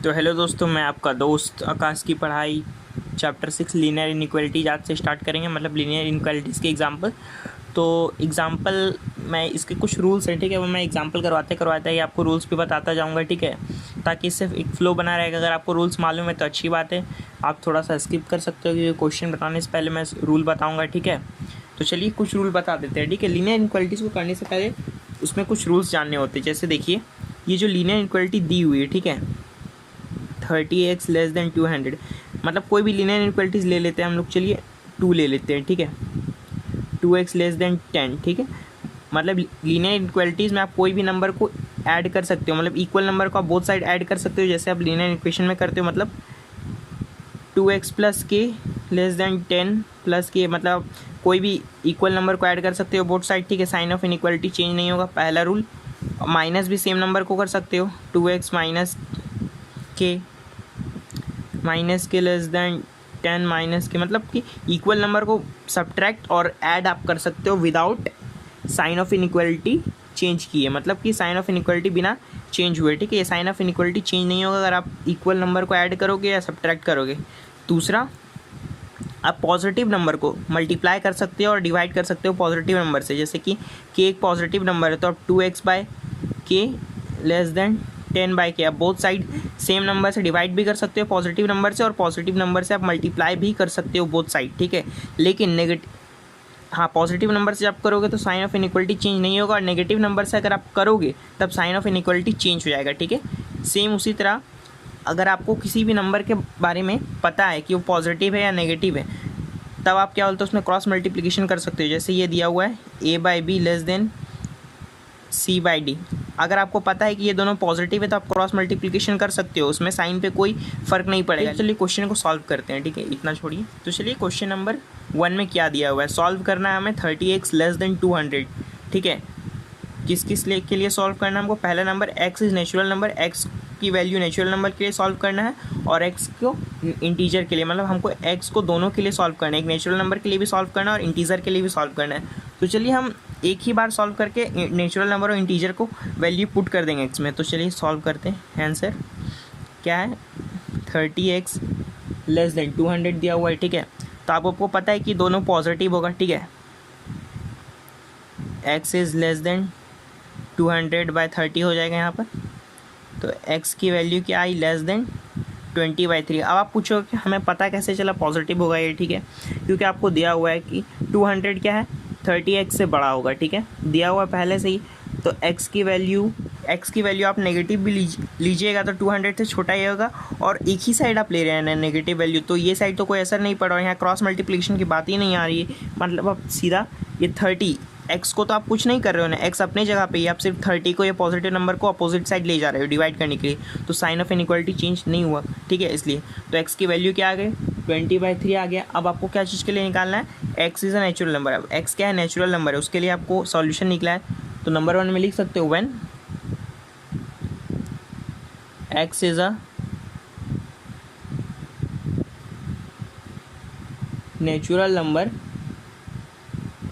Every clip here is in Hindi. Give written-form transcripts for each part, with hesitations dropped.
तो हेलो दोस्तों, मैं आपका दोस्त आकाश की पढ़ाई चैप्टर 6 लीनियर इनइक्वालिटीज आज से स्टार्ट करेंगे, मतलब लीनियर इनइक्वालिटीज़ के एग्जांपल। तो एग्जांपल मैं इसके कुछ रूल्स हैं, ठीक है, वो मैं एग्जांपल करवाते ही आपको रूल्स भी बताता जाऊंगा, ठीक है, ताकि इससे एक फ़्लो बना रहेगा। अगर आपको रूल्स मालूम है तो अच्छी बात है, आप थोड़ा सा स्किप कर सकते हो क्योंकि क्वेश्चन बताने से पहले मैं रूल बताऊँगा, ठीक है। तो चलिए कुछ रूल बता देते हैं, ठीक है। लीनियर इनइक्वालिटीज़ को करने से पहले उसमें कुछ रूल्स जानने होते हैं। जैसे देखिए, ये जो लीनियर इनइक्वालिटी दी हुई है, ठीक है, 30x लेस देन 200, मतलब कोई भी लीनियर इनइक्वालिटीज़ ले लेते हैं हम लोग। चलिए 2 ले लेते हैं, ठीक है, 2x लेस देन 10, ठीक है। मतलब लीनियर इनइक्वालिटीज़ में आप कोई भी नंबर को ऐड कर सकते हो, मतलब इक्वल नंबर को आप बोथ साइड ऐड कर सकते हो, जैसे आप लीनियर इक्वेशन में करते हो। मतलब 2x प्लस के लेस देन 10 प्लस के, मतलब कोई भी इक्वल नंबर को ऐड कर सकते हो बोथ साइड, ठीक है। साइन ऑफ इनइक्वालिटी चेंज नहीं होगा, पहला रूल। माइनस भी सेम नंबर को कर सकते हो, 2x माइनस के लेस देन 10 माइनस के, मतलब कि इक्वल नंबर को सब्ट्रैक्ट और ऐड आप कर सकते हो without sign of inequality change किए, मतलब कि साइन ऑफ इनइक्वालिटी बिना चेंज हुए, ठीक है। ये साइन ऑफ इनइक्वालिटी चेंज नहीं होगा अगर आप इक्वल नंबर को ऐड करोगे या सब्ट्रैक्ट करोगे। दूसरा, आप पॉजिटिव नंबर को मल्टीप्लाई कर सकते हो और डिवाइड कर सकते हो पॉजिटिव नंबर से, जैसे कि के एक पॉजिटिव नंबर है तो आप 2x बाय के लेस देन 10 बाई के, आप बोथ साइड सेम नंबर से डिवाइड भी कर सकते हो पॉजिटिव नंबर से, और पॉजिटिव नंबर से आप मल्टीप्लाई भी कर सकते हो बोथ साइड, ठीक है। लेकिन नेगेटिव, हाँ, पॉजिटिव नंबर से आप करोगे तो साइन ऑफ इनइक्वालिटी चेंज नहीं होगा, और नेगेटिव नंबर से अगर आप करोगे तब साइन ऑफ इनइक्वालिटी चेंज हो जाएगा, ठीक है। सेम उसी तरह अगर आपको किसी भी नंबर के बारे में पता है कि वो पॉजिटिव है या नेगेटिव है, तब आप क्या बोलते हो, उसमें क्रॉस मल्टीप्लिकेशन कर सकते हो। जैसे ये दिया हुआ है a by be less than c by D, अगर आपको पता है कि ये दोनों पॉजिटिव है तो आप क्रॉस मल्टीप्लिकेशन कर सकते हो, उसमें साइन पे कोई फ़र्क नहीं पड़ेगा। चलिए क्वेश्चन को सॉल्व करते हैं, ठीक है, इतना छोड़िए। तो चलिए क्वेश्चन नंबर 1 में क्या दिया हुआ है, सॉल्व करना है हमें 30x लेस देन 200, ठीक है। किस किस के लिए सॉल्व करना है हमको, पहला number x is natural number, x की वैल्यू नेचुरल नंबर के लिए सॉल्व करना है, और x को इंटीजर के लिए, मतलब हमको x को दोनों के लिए सॉल्व करना है, एक नेचुरल नंबर के लिए भी सॉल्व करना है और इंटीजर के लिए भी सॉल्व करना है। तो चलिए हम एक ही बार सॉल्व करके नेचुरल नंबर और इंटीजर को वैल्यू पुट कर देंगे x में। तो चलिए सॉल्व करते हैं। आंसर क्या है, 30x लेस देन 200 दिया हुआ है, ठीक है। तो आपको पता है कि दोनों पॉजिटिव होगा, ठीक है। x is less than 200 by 30 हो जाएगा यहाँ पर, तो x की वैल्यू क्या आई, लेस देन 20/3। अब आप पूछो कि हमें पता कैसे चला पॉजिटिव होगा ये, ठीक है, क्योंकि आपको दिया हुआ है कि 200 क्या है, 30x से बड़ा होगा, ठीक है, दिया हुआ पहले से ही। तो x की वैल्यू आप नेगेटिव भी लीजिएगा तो 200 से छोटा ही होगा, और एक ही साइड आप ले रहे हैं ना नेगेटिव वैल्यू, तो ये साइड तो कोई असर नहीं पड़ रहा है, यहाँ क्रॉस मल्टीप्लिकेशन की बात ही नहीं आ रही है। मतलब आप सीधा ये 30 x को तो आप कुछ नहीं कर रहे हो ना, x अपनी जगह पे ही, आप सिर्फ 30 को, ये पॉजिटिव नंबर को अपोजिट साइड ले जा रहे हो डिवाइड करने के लिए, तो साइन ऑफ इनइक्वालिटी चेंज नहीं हुआ, ठीक है, इसलिए। तो x की वैल्यू क्या आ गई, 20/3 आ गया। अब आपको क्या चीज़ के लिए निकालना है, x is a natural number. अब x क्या है, नेचुरल नंबर है, उसके लिए आपको सॉल्यूशन निकला है। तो नंबर 1 में लिख सकते हो, when x is a natural number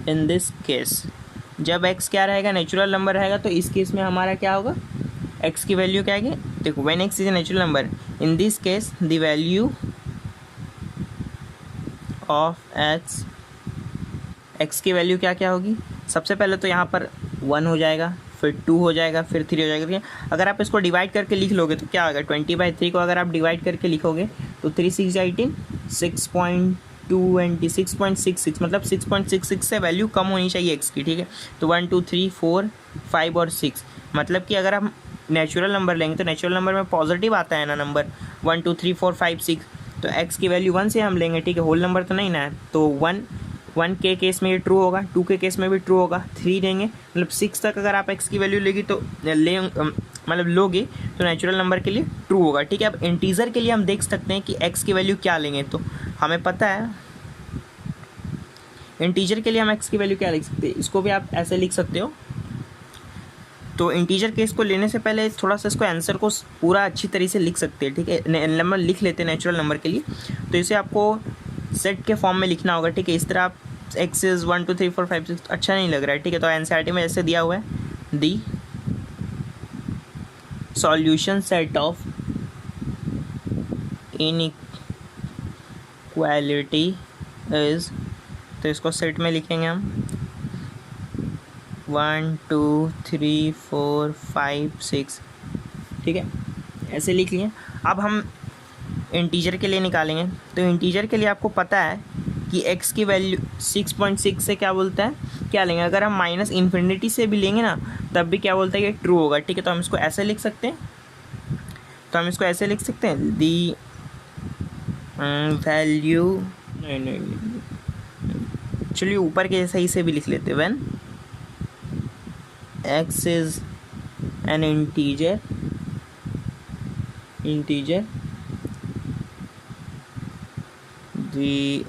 in this case, जब x क्या रहेगा, नेचुरल नंबर रहेगा, तो इस केस में हमारा क्या होगा, x की वैल्यू क्या आएगी, देखो, when x is a natural number in this case the value of x की वैल्यू क्या क्या होगी, सबसे पहले तो यहाँ पर 1 हो जाएगा, फिर 2 हो जाएगा, फिर 3 हो जाएगा, ठीक है। अगर आप इसको डिवाइड करके लिख लोगे तो क्या होगा, 20/3 को अगर आप डिवाइड करके लिखोगे तो 3 6 18 6.66, मतलब 6.66 से वैल्यू कम होनी चाहिए x की, ठीक है। तो 1 2 3 4 5 और 6, मतलब कि अगर हम नेचुरल नंबर लेंगे तो नेचुरल नंबर में पॉजिटिव आता है ना नंबर, 1 2 3 4 5 6, तो x की वैल्यू 1 से हम लेंगे, ठीक है, होल नंबर तो नहीं ना है। तो 1 के केस में ये ट्रू होगा, 2 के केस में भी ट्रू होगा, 3 लेंगे, मतलब 6 तक अगर आप x की वैल्यू लेगी तो मतलब लोगे तो नेचुरल नंबर के लिए ट्रू होगा, ठीक है। अब इंटीजर के लिए हम देख सकते हैं कि x की वैल्यू क्या लेंगे, तो हमें पता है इंटीजर के लिए हम x की वैल्यू क्या लिख सकते हैं, इसको भी आप ऐसे लिख सकते हो। तो इंटीजर केस को लेने से पहले थोड़ा सा इसको आंसर को पूरा अच्छी तरीके से लिख सकते हैं, ठीक है, नंबर लिख लेते हैं नेचुरल नंबर के लिए। तो इसे आपको सेट के फॉर्म में लिखना होगा, ठीक है। इस तरह आप x इज़ 1 2 3 4 5 6 अच्छा नहीं लग रहा है, ठीक है। तो एनसीईआरटी में जैसे दिया हुआ है, दी solution set of inequality is, तो इसको सेट में लिखेंगे हम 1 2 3 4 5 6, ठीक है, ऐसे लिख लिए। अब हम इंटीजर के लिए निकालेंगे। तो इंटीजर के लिए आपको पता है कि x की वैल्यू 6.6 से क्या बोलता है, क्या लेंगे, अगर हम माइनस इन्फिनिटी से भी लेंगे ना तब भी क्या बोलता है, ये ट्रू होगा, ठीक है। तो हम इसको ऐसे लिख सकते हैं, दी वैल्यू, नहीं, चलिए ऊपर के सही से भी लिख लेते हैं, when x is an integer the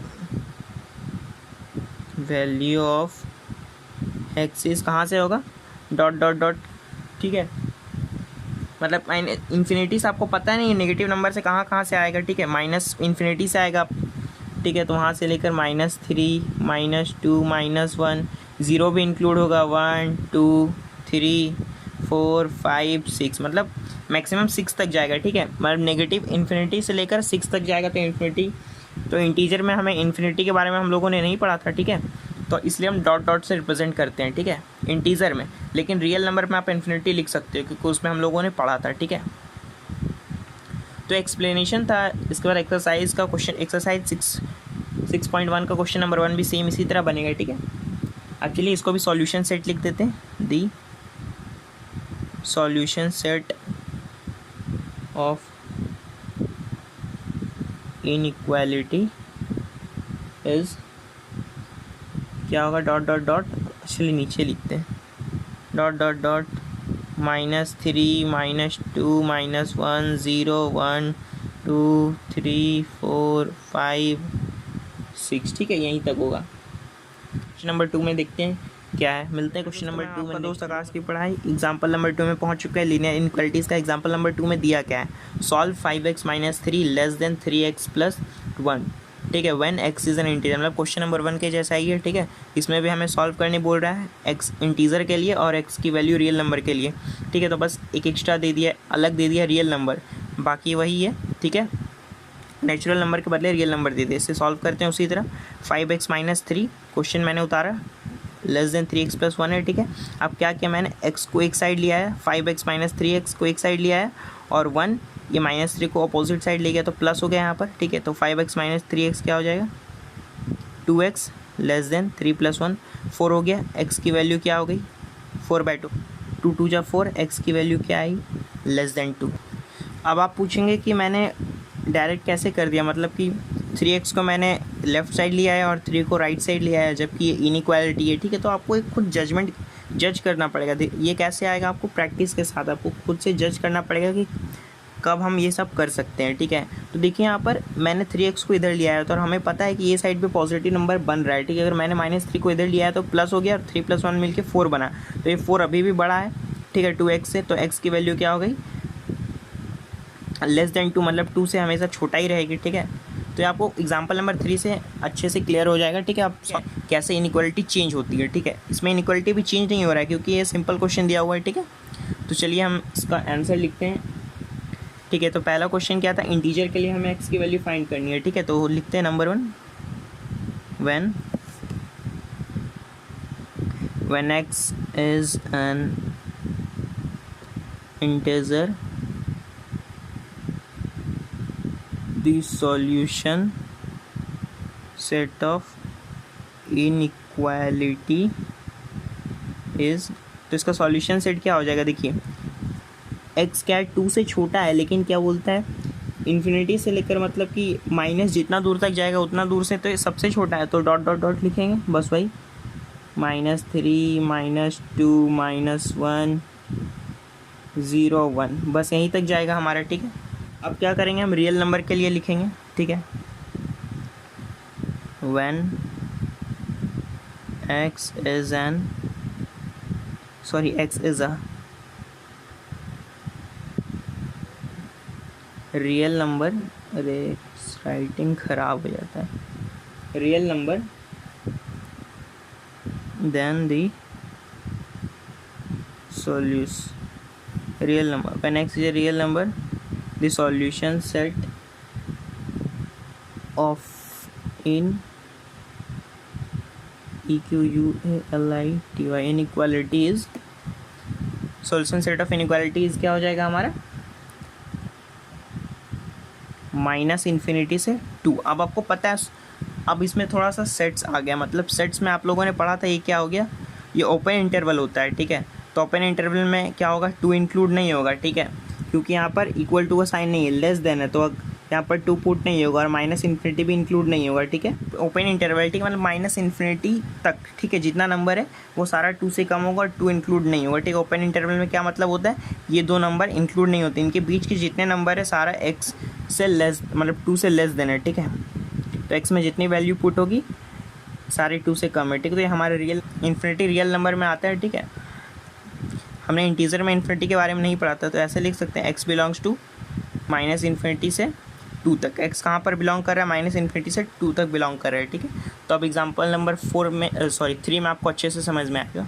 value of x is, कहाँ से होगा, डॉट डॉट डॉट, ठीक है, मतलब इन्फिनिटी से आपको पता नहीं नेगेटिव नंबर से कहाँ से आएगा, ठीक है, माइनस इन्फिनिटी से आएगा, ठीक है। तो वहाँ से लेकर -3 -2 -1, ज़ीरो भी इंक्लूड होगा, 1 2 3 4 5 6, मतलब मैक्सिमम 6 तक जाएगा, ठीक है, मतलब नेगेटिव इन्फिनिटी से लेकर 6 तक जाएगा। तो इन्फिनिटी, तो इंटीजर में हमें इन्फिनिटी के बारे में हम लोगों ने नहीं पढ़ा था, ठीक है, तो इसलिए हम डॉट डॉट से रिप्रेजेंट करते हैं, ठीक है, इंटीजर में। लेकिन रियल नंबर में आप इन्फिनिटी लिख सकते हो क्योंकि उसमें हम लोगों ने पढ़ा था, ठीक है। तो एक्सप्लेनेशन था। इसके बाद एक्सरसाइज का क्वेश्चन, एक्सरसाइज 6.1 का क्वेश्चन नंबर 1 भी सेम इसी तरह बनेगा, ठीक है। अब चलिए इसको भी सॉल्यूशन सेट लिख देते हैं। दी solution set of inequality is, क्या होगा, डॉट डॉट डॉट, चलिए नीचे लिखते हैं, डॉट डॉट डॉट -3 -2 -1 0 1 2 3 4 5 6, ठीक है, यहीं तक होगा। क्वेश्चन नंबर 2 में देखते हैं क्या है, मिलते हैं क्वेश्चन नंबर 2 में। दोस्त आकाश की पढ़ाई एग्जाम्पल नंबर 2 में पहुंच चुका है। लीनियर इनइक्वालिटीज़ का एग्जाम्पल नंबर 2 में दिया क्या है, सॉल्व 5x - 3 < 3x + 1, ठीक है, when x is an integer, मतलब क्वेश्चन नंबर 1 के जैसा ही है, ठीक है। इसमें भी हमें सॉल्व करने बोल रहा है x इंटीजर के लिए और x की वैल्यू रियल नंबर के लिए, ठीक है। तो बस एक एक्स्ट्रा दे दिया, अलग दे दिया रियल नंबर, बाकी वही है, ठीक है, नेचुरल नंबर के बदले रियल नंबर दे दिए। इससे सॉल्व करते हैं उसी तरह। 5x - 3 क्वेश्चन मैंने उतारा, < 3x + 1 है, ठीक है। अब क्या किया मैंने, x को एक साइड लिया है, 5x - 3x को एक साइड लिया है, और 1 ये -3 को अपोजिट साइड ले गया तो प्लस हो गया यहाँ पर, ठीक है। तो 5x - 3x क्या हो जाएगा, 2x < 3 + 1 4 हो गया। x की वैल्यू क्या हो गई, 4/2, 2 2 जा 4, x की वैल्यू क्या आई, < 2। अब आप पूछेंगे कि मैंने डायरेक्ट कैसे कर दिया, मतलब कि 3x को मैंने लेफ़्ट साइड लिया है और 3 को राइट साइड लिया है, जबकि ये इनइक्वालिटी है, ठीक है। तो आपको एक खुद जज करना पड़ेगा। ये कैसे आएगा, आपको प्रैक्टिस के साथ आपको खुद से जज करना पड़ेगा कि कब हम ये सब कर सकते हैं, ठीक है। तो देखिए यहाँ पर मैंने 3x को इधर लिया है, तो हमें पता है कि ये साइड पे पॉजिटिव नंबर बन रहा है, ठीक है। अगर मैंने -3 को इधर लिया है तो प्लस हो गया और 3 + 1 मिलके 4 बना, तो ये 4 अभी भी बड़ा है, ठीक है, 2x से। तो x की वैल्यू क्या हो गई, <2, मतलब 2 से हमेशा छोटा ही रहेगी, ठीक है। तो आपको एग्जाम्पल नंबर 3 से अच्छे से क्लियर हो जाएगा, ठीक है, आप कैसे इनइक्वालिटी चेंज होती है, ठीक है। इसमें इनइक्वालिटी भी चेंज नहीं हो रहा है क्योंकि ये सिंपल क्वेश्चन दिया हुआ है, ठीक है। तो चलिए हम इसका आंसर लिखते हैं, ठीक है। तो पहला क्वेश्चन क्या था, इंटीजर के लिए हमें x की वैल्यू फाइंड करनी है, ठीक है। तो लिखते हैं number 1, when x is an integer, the solution set of inequality is, तो इसका सॉल्यूशन सेट क्या हो जाएगा, देखिए x क्या है, 2 से छोटा है, लेकिन क्या बोलता है, इन्फिनिटी से लेकर मतलब कि माइनस जितना दूर तक जाएगा उतना दूर से तो ये सबसे छोटा है, तो डॉट डॉट डॉट लिखेंगे बस भाई, -3 -2 -1 0 1, बस यहीं तक जाएगा हमारा, ठीक है। अब क्या करेंगे, हम रियल नंबर के लिए लिखेंगे, ठीक है, when x is a real number, अरे राइटिंग ख़राब हो जाता है, real number, then the solution, real number, when x is a real number, the solution set of in EQUALITY inequality is solution set of inequalities क्या हो जाएगा हमारा -∞ से 2। अब आपको पता है, अब इसमें थोड़ा सा सेट्स आ गया, मतलब सेट्स में आप लोगों ने पढ़ा था ये क्या हो गया, ये ओपन इंटरवल होता है, ठीक है। तो ओपन इंटरवल में क्या होगा, 2 इंक्लूड नहीं होगा, ठीक है, क्योंकि यहाँ पर इक्वल टू का साइन नहीं है, लेस देन है, तो यहाँ पर 2 पुट नहीं होगा और -∞ भी इंक्लूड नहीं होगा, ठीक है। ओपन इंटरवल ठीक मतलब -∞ तक, ठीक है, जितना नंबर है वो सारा 2 से कम होगा और 2 इंक्लूड नहीं होगा, ठीक है। ओपन इंटरवल में क्या मतलब होता है, ये 2 नंबर इंक्लूड नहीं होते, इनके बीच के जितने नंबर है सारा x से लेस, मतलब 2 से लेस देन है, ठीक है। तो x में जितनी वैल्यू पुट होगी सारे 2 से कम है, ठीक है। तो ये हमारे रियल नंबर में आता है, ठीक है। हमने इंटीजर में इन्फिनिटी के बारे में नहीं पढ़ा था, तो ऐसे लिख सकते हैं x बिलोंग्स टू -∞ से 2 तक। x कहाँ पर बिलोंग कर रहा है, -∞ से 2 तक बिलोंग कर रहा है, ठीक है। तो अब एग्जांपल नंबर 3 में आपको अच्छे से समझ में आएगा।